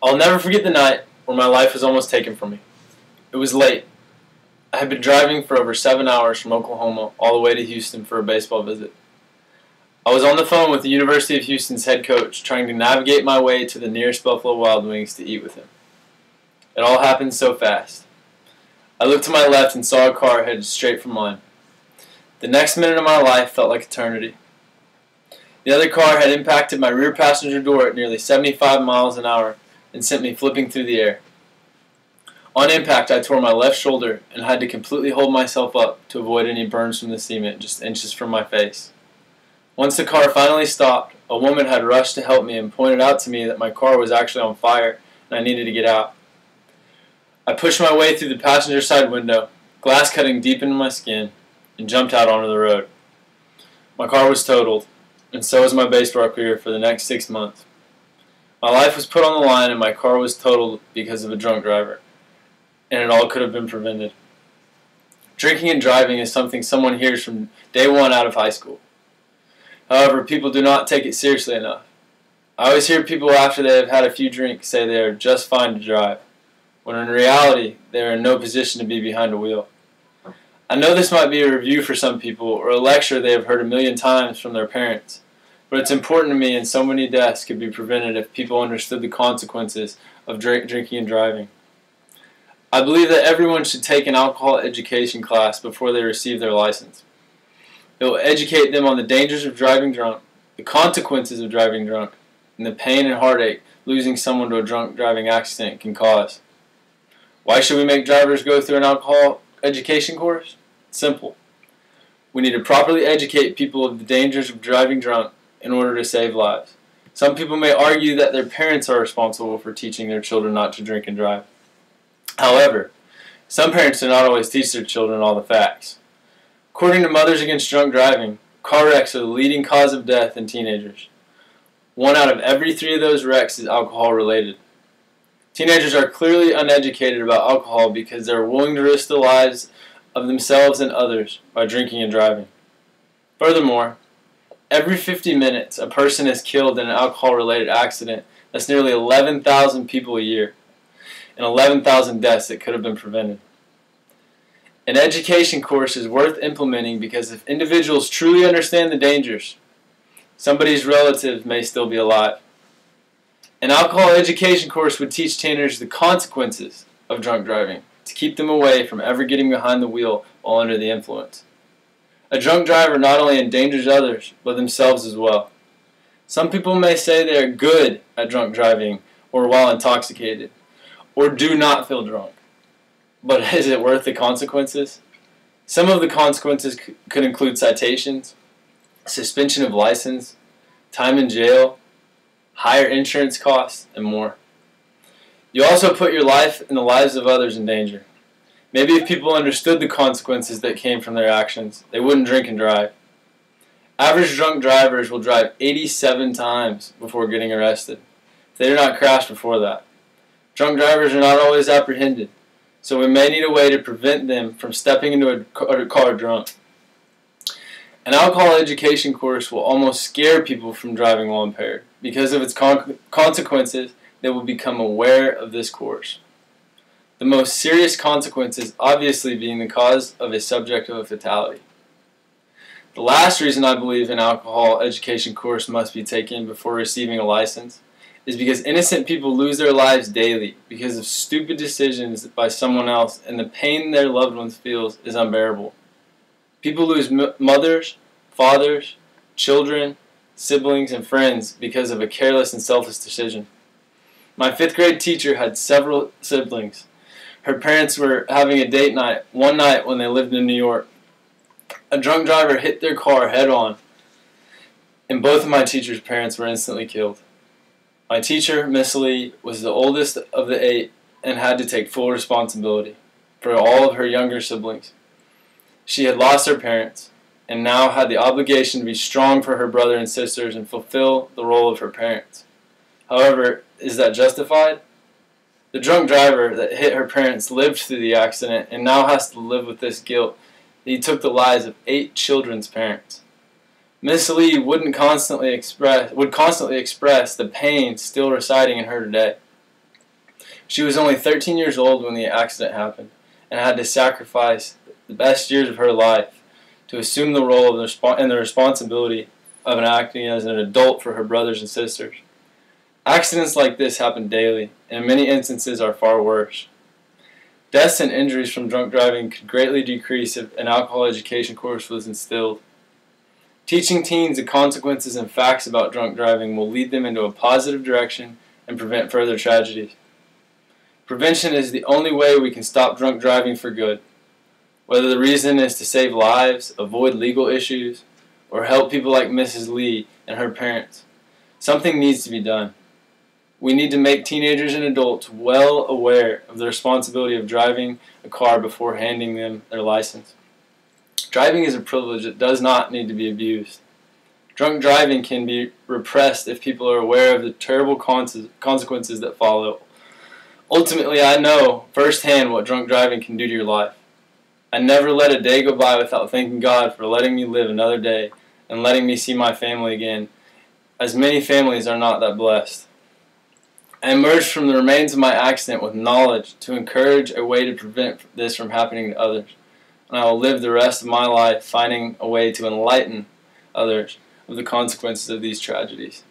I'll never forget the night where my life was almost taken from me. It was late. I had been driving for over 7 hours from Oklahoma all the way to Houston for a baseball visit. I was on the phone with the University of Houston's head coach trying to navigate my way to the nearest Buffalo Wild Wings to eat with him. It all happened so fast. I looked to my left and saw a car headed straight for mine. The next minute of my life felt like eternity. The other car had impacted my rear passenger door at nearly 75 miles an hour and sent me flipping through the air. On impact, I tore my left shoulder and had to completely hold myself up to avoid any burns from the cement just inches from my face. Once the car finally stopped, a woman had rushed to help me and pointed out to me that my car was actually on fire and I needed to get out. I pushed my way through the passenger side window, glass cutting deep into my skin, and jumped out onto the road. My car was totaled, and so was my baseball career for the next 6 months. My life was put on the line and my car was totaled because of a drunk driver, and it all could have been prevented. Drinking and driving is something someone hears from day one out of high school. However, people do not take it seriously enough. I always hear people after they have had a few drinks say they are just fine to drive, when in reality they are in no position to be behind a wheel. I know this might be a review for some people or a lecture they have heard a million times from their parents, but it's important to me and so many deaths could be prevented if people understood the consequences of drinking and driving. I believe that everyone should take an alcohol education class before they receive their license. It will educate them on the dangers of driving drunk, the consequences of driving drunk, and the pain and heartache losing someone to a drunk driving accident can cause. Why should we make drivers go through an alcohol education course? Simple. We need to properly educate people of the dangers of driving drunk in order to save lives. Some people may argue that their parents are responsible for teaching their children not to drink and drive. However, some parents do not always teach their children all the facts. According to Mothers Against Drunk Driving, car wrecks are the leading cause of death in teenagers. 1 out of every 3 of those wrecks is alcohol related. Teenagers are clearly uneducated about alcohol because they are willing to risk the lives of themselves and others by drinking and driving. Furthermore, every 50 minutes a person is killed in an alcohol-related accident. That's nearly 11,000 people a year, and 11,000 deaths that could have been prevented. An education course is worth implementing because if individuals truly understand the dangers, somebody's relative may still be alive. An alcohol education course would teach teenagers the consequences of drunk driving to keep them away from ever getting behind the wheel while under the influence. A drunk driver not only endangers others, but themselves as well. Some people may say they are good at drunk driving or while intoxicated, or do not feel drunk. But is it worth the consequences? Some of the consequences could include citations, suspension of license, time in jail, higher insurance costs, and more. You also put your life and the lives of others in danger. Maybe if people understood the consequences that came from their actions, they wouldn't drink and drive. Average drunk drivers will drive 87 times before getting arrested, if they do not crash before that. Drunk drivers are not always apprehended, so we may need a way to prevent them from stepping into a car drunk. An alcohol education course will almost scare people from driving while impaired. Because of its consequences, they will become aware of this course. The most serious consequences obviously being the cause of a subject of a fatality. The last reason I believe an alcohol education course must be taken before receiving a license is because innocent people lose their lives daily because of stupid decisions by someone else, and the pain their loved ones feel is unbearable. People lose mothers, fathers, children, siblings, and friends because of a careless and selfish decision. My 5th grade teacher had several siblings. Her parents were having a date night one night when they lived in New York. A drunk driver hit their car head on, and both of my teacher's parents were instantly killed. My teacher, Miss Lee, was the oldest of the 8 and had to take full responsibility for all of her younger siblings. She had lost her parents and now had the obligation to be strong for her brother and sisters and fulfill the role of her parents. However, is that justified? The drunk driver that hit her parents lived through the accident and now has to live with this guilt that he took the lives of 8 children's parents. Miss Lee would constantly express the pain still residing in her today. She was only 13 years old when the accident happened and had to sacrifice the best years of her life to assume the role of the responsibility of acting as an adult for her brothers and sisters. Accidents like this happen daily, and in many instances are far worse. Deaths and injuries from drunk driving could greatly decrease if an alcohol education course was instilled. Teaching teens the consequences and facts about drunk driving will lead them into a positive direction and prevent further tragedies. Prevention is the only way we can stop drunk driving for good. Whether the reason is to save lives, avoid legal issues, or help people like Mrs. Lee and her parents, something needs to be done. We need to make teenagers and adults well aware of the responsibility of driving a car before handing them their license. Driving is a privilege that does not need to be abused. Drunk driving can be repressed if people are aware of the terrible consequences that follow. Ultimately, I know firsthand what drunk driving can do to your life. I never let a day go by without thanking God for letting me live another day and letting me see my family again, as many families are not that blessed. I emerged from the remains of my accident with knowledge to encourage a way to prevent this from happening to others, and I will live the rest of my life finding a way to enlighten others of the consequences of these tragedies.